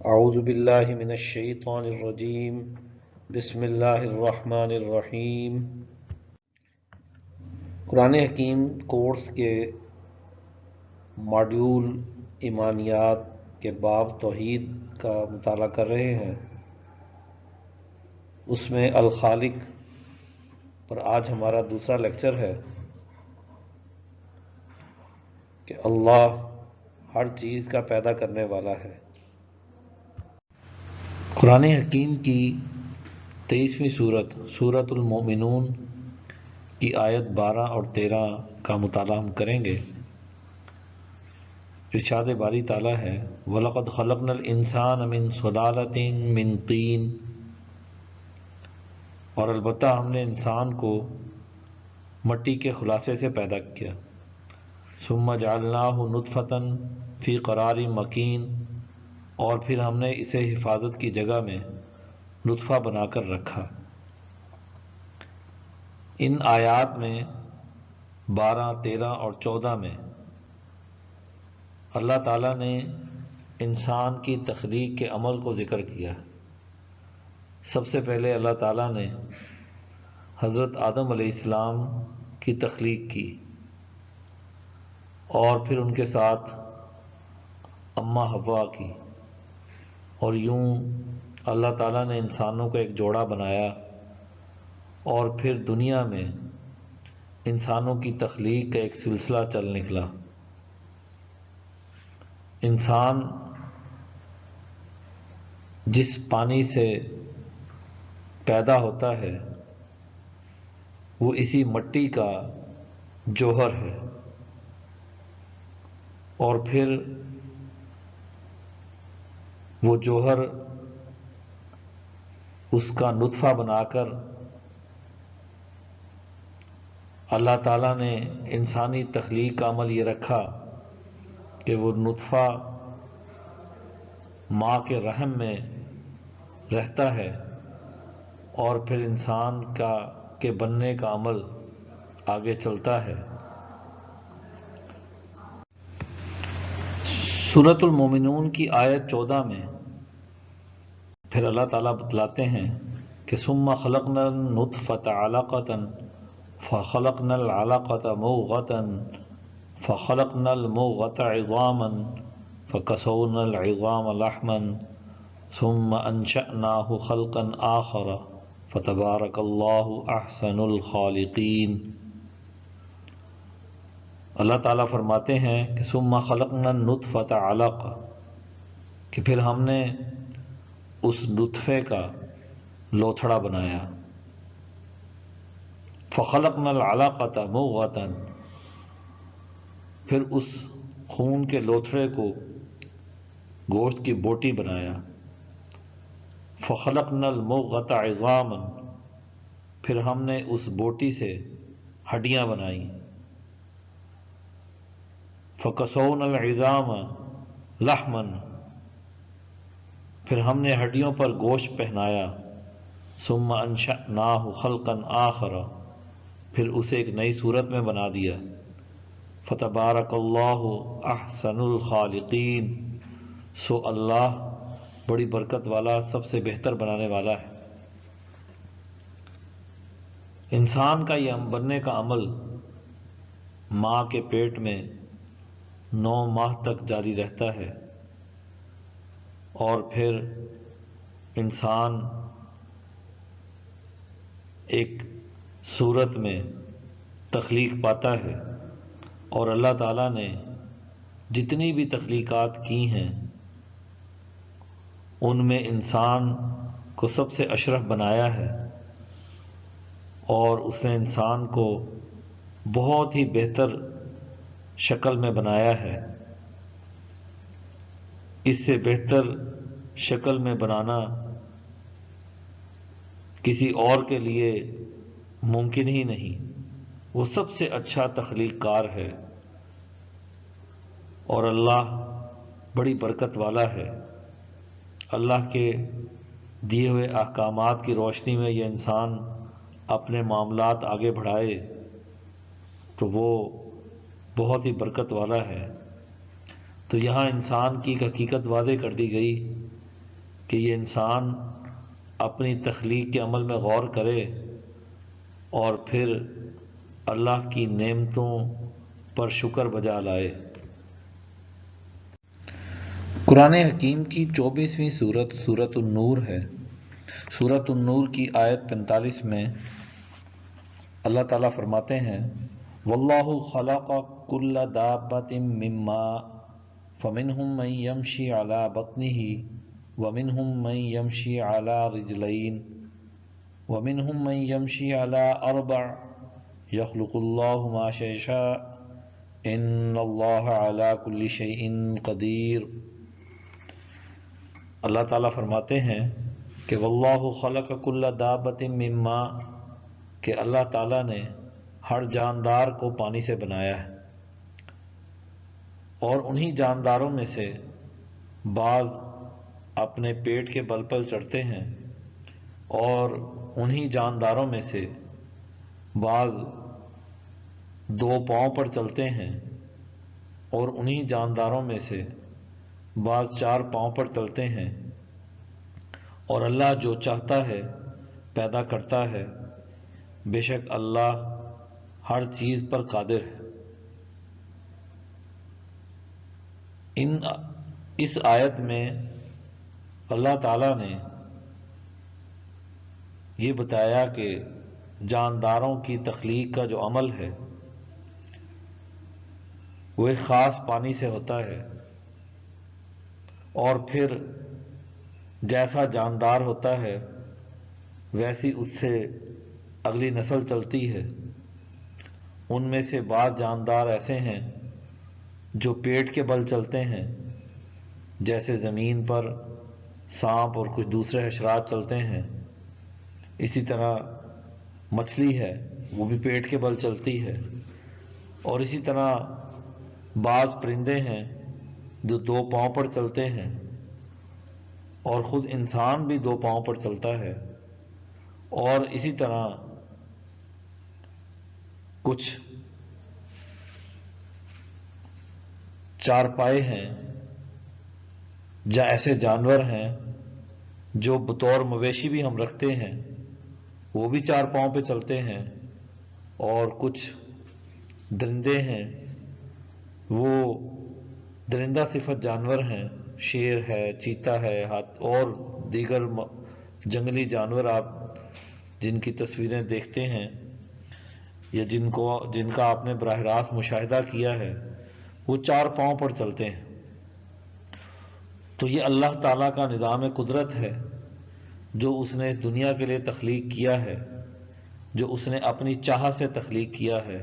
اعوذ باللہ من الشیطان الرجیم بسم اللہ الرحمن الرحیم۔ قرآن حکیم کورس کے ماڈیول ایمانیات کے باب توحید کا مطالعہ کر رہے ہیں۔ اس میں الخالق پر آج ہمارا دوسرا لیکچر ہے کہ اللہ ہر چیز کا پیدا کرنے والا ہے۔ قرآن حکیم کی 23ویں سورۃ المومنون کی آیت 12 اور 13 کا مطالعہ ہم کریں گے۔ ارشاد باری تعالیٰ ہے وَلَقَدْ خَلَقْنَا الْإِنسَانَ مِنْ صُلَالَةٍ مِّن طِينٍ، اور البتہ ہم نے انسان کو مٹی کے خلاصے سے پیدا کیا۔ ثُمَّ جَعَلْنَاهُ نُطْفَةً فِي قَرَارٍ مَّكِينٍ، اور پھر ہم نے اسے حفاظت کی جگہ میں نطفہ بنا کر رکھا۔ ان آیات میں 12، 13 اور 14 میں اللہ تعالیٰ نے انسان کی تخلیق کے عمل کو ذکر کیا۔ سب سے پہلے اللہ تعالیٰ نے حضرت آدم علیہ السلام کی تخلیق کی، اور پھر ان کے ساتھ اماں حوا کی، اور یوں اللہ تعالیٰ نے انسانوں کو ایک جوڑا بنایا، اور پھر دنیا میں انسانوں کی تخلیق کا ایک سلسلہ چل نکلا۔ انسان جس پانی سے پیدا ہوتا ہے وہ اسی مٹی کا جوہر ہے، اور پھر وہ جوہر اس کا نطفہ بنا کر اللہ تعالیٰ نے انسانی تخلیق کا عمل یہ رکھا کہ وہ نطفہ ماں کے رحم میں رہتا ہے، اور پھر انسان کے بننے کا عمل آگے چلتا ہے۔ سورۃ المومنون کی آیت 14 میں پھر اللہ تعالیٰ بتلاتے ہیں کہ ثم خلقنا النطفة علقة فخلقنا العلقة مضغة فخلقنا المضغة عظاما فكسونا العظام لحما ثم انشأناه خلقا آخر فتبارك الله احسن الخالقین۔ اللہ تعالیٰ فرماتے ہیں کہ ثم خلقنا النطفة علقة، کہ پھر ہم نے اس نطفے کا لوتھڑا بنایا۔ فخلقنا العلقة مضغة، پھر اس خون کے لوتھڑے کو گوشت کی بوٹی بنایا۔ فخلقنا المضغة عظاما، پھر ہم نے اس بوٹی سے ہڈیاں بنائیں۔ فکسونا العظام لحما، پھر ہم نے ہڈیوں پر گوشت پہنایا۔ ثم انشأناه خلقا آخر، پھر اسے ایک نئی صورت میں بنا دیا۔ فتبارک اللہ احسن الخالقین، سو اللہ بڑی برکت والا سب سے بہتر بنانے والا ہے۔ انسان کا یہ بننے کا عمل ماں کے پیٹ میں 9 ماہ تک جاری رہتا ہے، اور پھر انسان ایک صورت میں تخلیق پاتا ہے، اور اللہ تعالیٰ نے جتنی بھی تخلیقات کی ہیں ان میں انسان کو سب سے اشرف بنایا ہے، اور اس نے انسان کو بہت ہی بہتر شکل میں بنایا ہے۔ اس سے بہتر شکل میں بنانا کسی اور کے لیے ممکن ہی نہیں۔ وہ سب سے اچھا تخلیق کار ہے، اور اللہ بڑی برکت والا ہے۔ اللہ کے دیے ہوئے احکامات کی روشنی میں یہ انسان اپنے معاملات آگے بڑھائے تو وہ بہت ہی برکت والا ہے۔ تو یہاں انسان کی ایک حقیقت واضح کر دی گئی کہ یہ انسان اپنی تخلیق کے عمل میں غور کرے اور پھر اللہ کی نعمتوں پر شکر بجا لائے۔ قرآن حکیم کی 24ویں سورت سورۃ النور ہے۔ سورۃ النور کی آیت 45 میں اللہ تعالیٰ فرماتے ہیں واللہ خلق کل دابۃ من ماء فمنہم من یمشی علی بطنہ ومنہم من یمشی علی رجلین ومنہم من یمشی علی اربع یخلق اللہ ما یشاء ان اللہ علی کل شیء قدیر۔ اللہ تعالیٰ فرماتے ہیں کہ واللہ خلق کل دابۃ من ماء، کہ اللہ تعالیٰ نے ہر جاندار کو پانی سے بنایا ہے، اور انہی جانداروں میں سے بعض اپنے پیٹ کے بل پر چڑھتے ہیں، اور انہی جانداروں میں سے بعض 2 پاؤں پر چلتے ہیں، اور انہی جانداروں میں سے بعض 4 پاؤں پر چلتے ہیں، اور اللہ جو چاہتا ہے پیدا کرتا ہے، بے شک اللہ ہر چیز پر قادر ہے۔ اس آیت میں اللہ تعالیٰ نے یہ بتایا کہ جانداروں کی تخلیق کا جو عمل ہے وہ ایک خاص پانی سے ہوتا ہے، اور پھر جیسا جاندار ہوتا ہے ویسی اس سے اگلی نسل چلتی ہے۔ ان میں سے بعض جاندار ایسے ہیں جو پیٹ کے بل چلتے ہیں، جیسے زمین پر سانپ اور کچھ دوسرے حشرات چلتے ہیں، اسی طرح مچھلی ہے وہ بھی پیٹ کے بل چلتی ہے، اور اسی طرح بعض پرندے ہیں جو 2 پاؤں پر چلتے ہیں، اور خود انسان بھی 2 پاؤں پر چلتا ہے، اور اسی طرح کچھ 4 پائے ہیں، یا ایسے جانور ہیں جو بطور مویشی بھی ہم رکھتے ہیں، وہ بھی 4 پاؤں پہ چلتے ہیں، اور کچھ درندے ہیں وہ درندہ صفت جانور ہیں، شیر ہے، چیتا ہے، اور دیگر جنگلی جانور آپ جن کی تصویریں دیکھتے ہیں یا جن کا آپ نے براہ راست مشاہدہ کیا ہے، وہ 4 پاؤں پر چلتے ہیں۔ تو یہ اللہ تعالیٰ کا نظام قدرت ہے جو اس نے اس دنیا کے لیے تخلیق کیا ہے، جو اس نے اپنی چاہت سے تخلیق کیا ہے،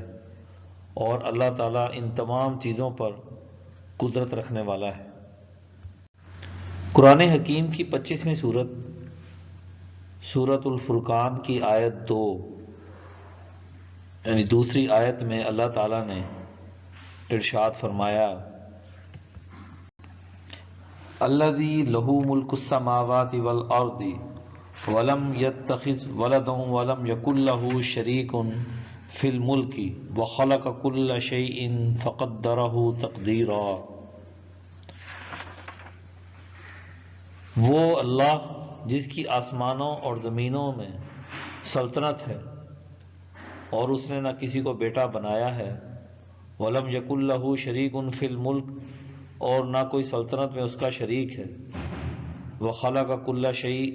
اور اللہ تعالیٰ ان تمام چیزوں پر قدرت رکھنے والا ہے۔ قرآن حکیم کی 25ویں سورت سورۃ الفرقان کی آیت 2 یعنی دوسری آیت میں اللہ تعالیٰ نے ارشاد فرمایا الذی لہ ملک السماوات والارض ولم یتخذ ولدا ولم یکن لہ شریک فی الملک وخلق کل شیء فقدرہ تقدیرا۔ وہ اللہ جس کی آسمانوں اور زمینوں میں سلطنت ہے، اور اس نے نہ کسی کو بیٹا بنایا ہے، وَلَمْ يَكُنْ لَهُ شَرِيكٌ فِي الْمُلْكِ، اور نہ کوئی سلطنت میں اس کا شریک ہے، وَخَلَقَ كُلَّ شَيْءٍ،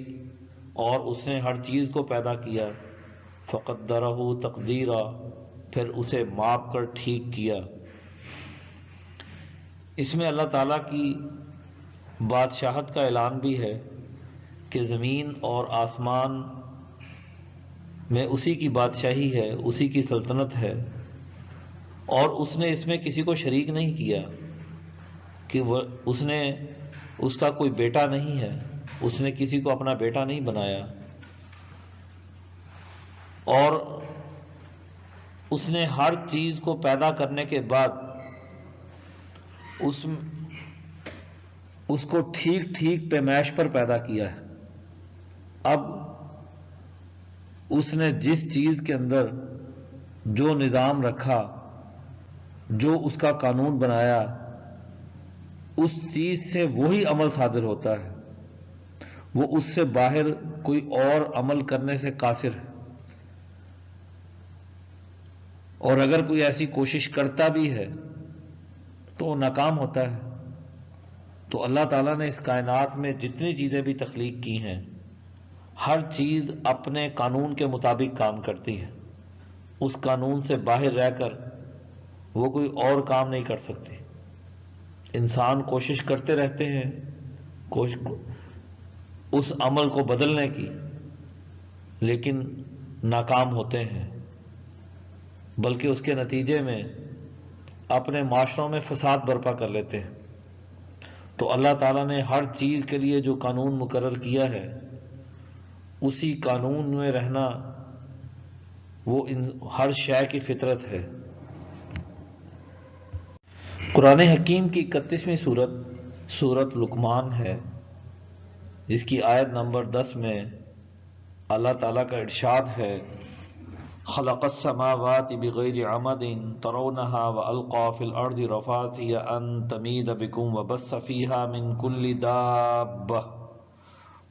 اور اس نے ہر چیز کو پیدا کیا، فَقَدَّرَهُ تَقْدِيرًا، پھر اسے ماپ کر ٹھیک کیا۔ اس میں اللہ تعالیٰ کی بادشاہت کا اعلان بھی ہے کہ زمین اور آسمان میں اسی کی بادشاہی ہے، اسی کی سلطنت ہے، اور اس نے اس میں کسی کو شریک نہیں کیا، کہ اس کا کوئی بیٹا نہیں ہے، اس نے کسی کو اپنا بیٹا نہیں بنایا، اور اس نے ہر چیز کو پیدا کرنے کے بعد اس کو ٹھیک ٹھیک پیمائش پر پیدا کیا ہے۔ اب اس نے جس چیز کے اندر جو نظام رکھا، جو اس کا قانون بنایا، اس چیز سے وہی عمل صادر ہوتا ہے، وہ اس سے باہر کوئی اور عمل کرنے سے قاصر ہے، اور اگر کوئی ایسی کوشش کرتا بھی ہے تو وہ ناکام ہوتا ہے۔ تو اللہ تعالیٰ نے اس کائنات میں جتنی چیزیں بھی تخلیق کی ہیں، ہر چیز اپنے قانون کے مطابق کام کرتی ہے، اس قانون سے باہر رہ کر وہ کوئی اور کام نہیں کر سکتی۔ انسان کوشش کرتے رہتے ہیں اس عمل کو بدلنے کی، لیکن ناکام ہوتے ہیں، بلکہ اس کے نتیجے میں اپنے معاشروں میں فساد برپا کر لیتے ہیں۔ تو اللہ تعالیٰ نے ہر چیز کے لیے جو قانون مقرر کیا ہے، اسی قانون میں رہنا وہ ہر شے کی فطرت ہے۔ قرآن حکیم کی 31ویں سورت لقمان ہے، جس کی آیت نمبر 10 میں اللہ تعالیٰ کا ارشاد ہے: خلق السماوات بغیر عمد ترونها والقى في الارض رواسي ان تميد بكم وبث فيها من كل دابة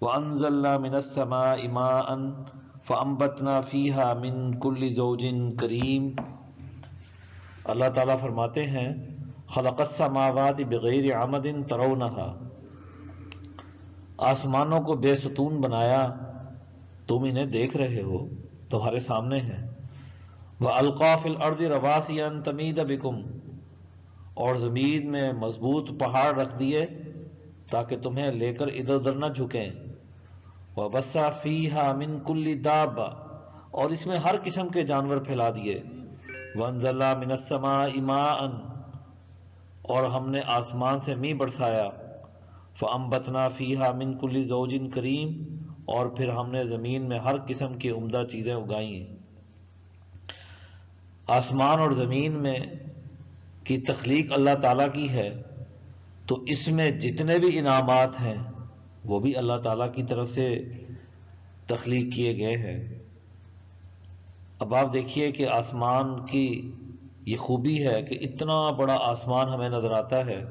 وانزلنا من السماء ماء فانبتنا فيها من كل زوج کریم۔ اللہ تعالیٰ فرماتے ہیں: خلق السماوات بغیر عمد ترونها، آسمانوں کو بے ستون بنایا، تم انہیں دیکھ رہے ہو، تمہارے سامنے ہیں۔ وَأَلْقَى فِي الْأَرْضِ رَوَاسِيَ أَن تَمِيدَ بِكُمْ، اور زمین میں مضبوط پہاڑ رکھ دیے تاکہ تمہیں لے کر ادھر ادھر نہ جھکیں۔ وَبَثَّ فِيهَا مِن كُلِّ دَابَّةٍ، اور اس میں ہر قسم کے جانور پھیلا دیے۔ وَأَنزَلْنَا مِنَ السَّمَاءِ مَاءً، اور ہم نے آسمان سے میਂہ برسایا۔ فَأَنبَتْنَا فِيهَا مِن كُلِّ زَوْجٍ كَرِيمٍ، اور پھر ہم نے زمین میں ہر قسم کی عمدہ چیزیں اگائیں۔ آسمان اور زمین میں کی تخلیق اللہ تعالیٰ کی ہے، تو اس میں جتنے بھی انعامات ہیں وہ بھی اللہ تعالیٰ کی طرف سے تخلیق کیے گئے ہیں۔ اب آپ دیکھیے کہ آسمان کی یہ خوبی ہے کہ اتنا بڑا آسمان ہمیں نظر آتا ہے،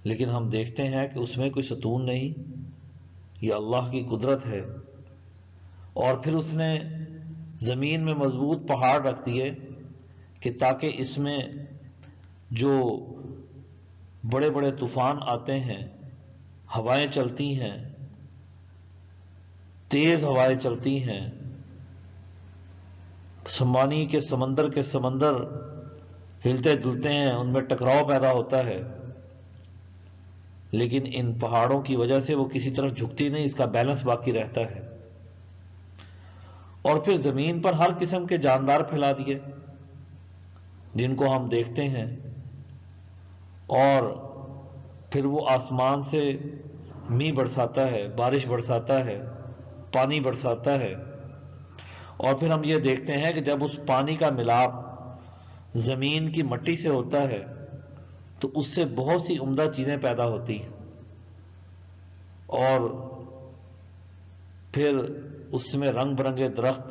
لیکن ہم دیکھتے ہیں کہ اس میں کوئی ستون نہیں، یہ اللہ کی قدرت ہے۔ اور پھر اس نے زمین میں مضبوط پہاڑ رکھ دیے کہ تاکہ اس میں جو بڑے بڑے طوفان آتے ہیں، ہوائیں چلتی ہیں، تیز ہوائیں چلتی ہیں، پانی کے سمندر ہلتے دلتے ہیں، ان میں ٹکراؤ پیدا ہوتا ہے، لیکن ان پہاڑوں کی وجہ سے وہ کسی طرف جھکتی نہیں، اس کا بیلنس باقی رہتا ہے۔ اور پھر زمین پر ہر قسم کے جاندار پھیلا دیے جن کو ہم دیکھتے ہیں، اور پھر وہ آسمان سے میਂہ برساتا ہے، بارش برساتا ہے، پانی برساتا ہے۔ اور پھر ہم یہ دیکھتے ہیں کہ جب اس پانی کا ملاپ زمین کی مٹی سے ہوتا ہے تو اس سے بہت سی عمدہ چیزیں پیدا ہوتی ہیں، اور پھر اس میں رنگ برنگے درخت،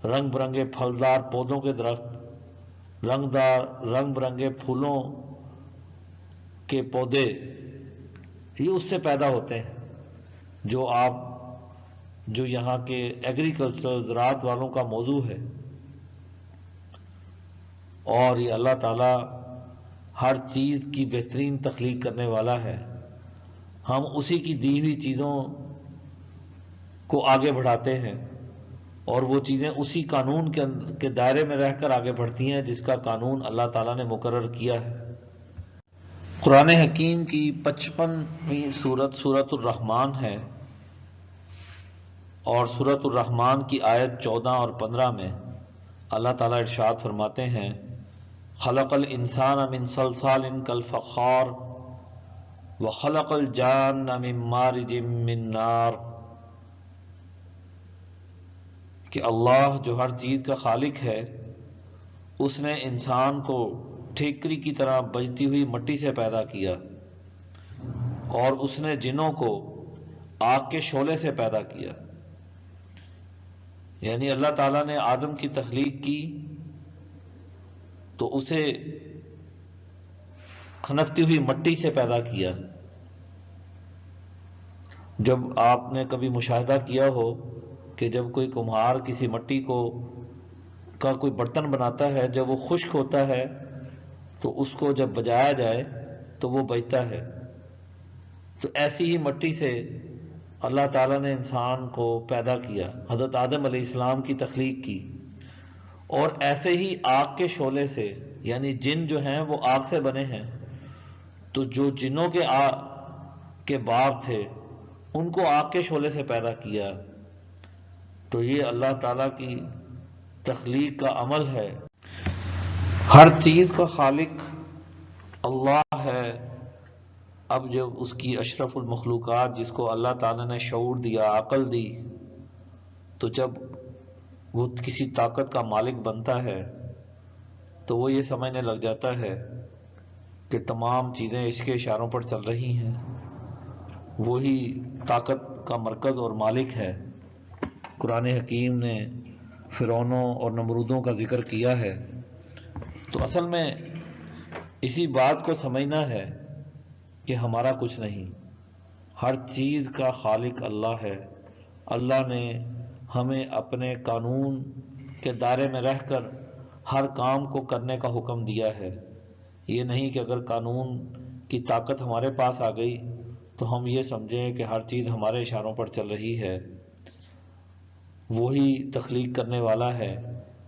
رنگ برنگے پھلدار پودوں کے درخت، رنگ برنگے پھولوں کے پودے، یہ اس سے پیدا ہوتے ہیں، جو یہاں کے ایگریکلچر زراعت والوں کا موضوع ہے۔ اور یہ اللہ تعالیٰ ہر چیز کی بہترین تخلیق کرنے والا ہے، ہم اسی کی دی ہوئی چیزوں کو آگے بڑھاتے ہیں، اور وہ چیزیں اسی قانون کے دائرے میں رہ کر آگے بڑھتی ہیں جس کا قانون اللہ تعالیٰ نے مقرر کیا ہے۔ قرآن حکیم کی 55ویں سورت الرحمن ہے، اور سورت الرحمن کی آیت 14 اور 15 میں اللہ تعالیٰ ارشاد فرماتے ہیں: خلق الانسان من صلصال کالفخار وخلق الجان من مارج من نار، کہ اللہ جو ہر چیز کا خالق ہے، اس نے انسان کو ٹھیکری کی طرح بجتی ہوئی مٹی سے پیدا کیا، اور اس نے جنوں کو آگ کے شعلے سے پیدا کیا۔ یعنی اللہ تعالیٰ نے آدم کی تخلیق کی تو اسے کھنکتی ہوئی مٹی سے پیدا کیا، جب آپ نے کبھی مشاہدہ کیا ہو کہ جب کوئی کمہار کسی مٹی کا کوئی برتن بناتا ہے، جب وہ خشک ہوتا ہے تو اس کو جب بجایا جائے تو وہ بجتا ہے، تو ایسی ہی مٹی سے اللہ تعالیٰ نے انسان کو پیدا کیا، حضرت آدم علیہ السلام کی تخلیق کی، اور ایسے ہی آگ کے شعلے سے، یعنی جن جو ہیں وہ آگ سے بنے ہیں، تو جو جنوں کے باپ تھے ان کو آگ کے شعلے سے پیدا کیا۔ تو یہ اللہ تعالیٰ کی تخلیق کا عمل ہے۔ ہر چیز کا خالق اللہ ہے۔ اب جب اس کی اشرف المخلوقات، جس کو اللہ تعالیٰ نے شعور دیا، عقل دی، تو جب وہ کسی طاقت کا مالک بنتا ہے تو وہ یہ سمجھنے لگ جاتا ہے کہ تمام چیزیں اس کے اشاروں پر چل رہی ہیں، وہی طاقت کا مرکز اور مالک ہے۔ قرآن حکیم نے فرعونوں اور نمرودوں کا ذکر کیا ہے، تو اصل میں اسی بات کو سمجھنا ہے کہ ہمارا کچھ نہیں، ہر چیز کا خالق اللہ ہے۔ اللہ نے ہمیں اپنے قانون کے دائرے میں رہ کر ہر کام کو کرنے کا حکم دیا ہے۔ یہ نہیں کہ اگر قانون کی طاقت ہمارے پاس آ گئی تو ہم یہ سمجھیں کہ ہر چیز ہمارے اشاروں پر چل رہی ہے۔ وہی تخلیق کرنے والا ہے۔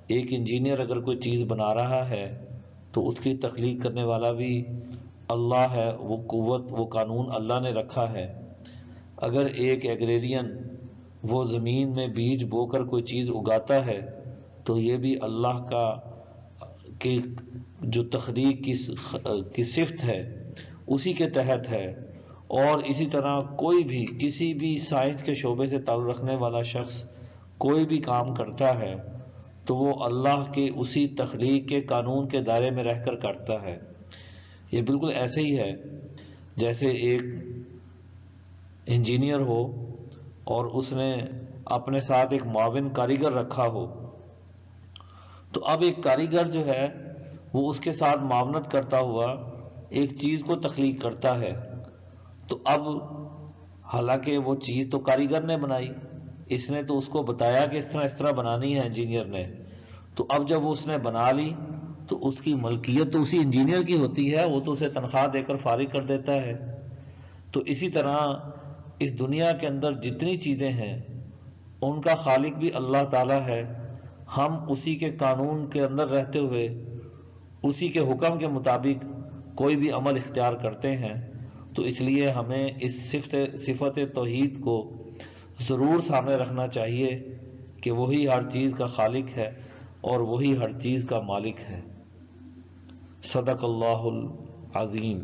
ایک انجینئر اگر کوئی چیز بنا رہا ہے تو اس کی تخلیق کرنے والا بھی اللہ ہے، وہ قوت، وہ قانون اللہ نے رکھا ہے۔ اگر ایک ایگریرین وہ زمین میں بیج بو کر کوئی چیز اگاتا ہے تو یہ بھی اللہ کا کہ جو تخلیق کی صفت ہے اسی کے تحت ہے۔ اور اسی طرح کوئی بھی کسی بھی سائنس کے شعبے سے تعلق رکھنے والا شخص کوئی بھی کام کرتا ہے تو وہ اللہ کے اسی تخلیق کے قانون کے دائرے میں رہ کر کرتا ہے۔ یہ بالکل ایسے ہی ہے جیسے ایک انجینئر ہو اور اس نے اپنے ساتھ ایک معاون کاریگر رکھا ہو، تو اب ایک کاریگر جو ہے وہ اس کے ساتھ معاونت کرتا ہوا ایک چیز کو تخلیق کرتا ہے، تو اب حالانکہ وہ چیز تو کاریگر نے بنائی، اس نے تو اس کو بتایا کہ اس طرح بنانی ہے انجینئر نے، تو اب جب اس نے بنا لی تو اس کی ملکیت تو اسی انجینئر کی ہوتی ہے، وہ تو اسے تنخواہ دے کر فارغ کر دیتا ہے۔ تو اسی طرح اس دنیا کے اندر جتنی چیزیں ہیں ان کا خالق بھی اللہ تعالیٰ ہے، ہم اسی کے قانون کے اندر رہتے ہوئے اسی کے حکم کے مطابق کوئی بھی عمل اختیار کرتے ہیں۔ تو اس لیے ہمیں اس صفت توحید کو ضرور سامنے رکھنا چاہیے کہ وہی ہر چیز کا خالق ہے اور وہی ہر چیز کا مالک ہے۔ صدق اللہ العظیم۔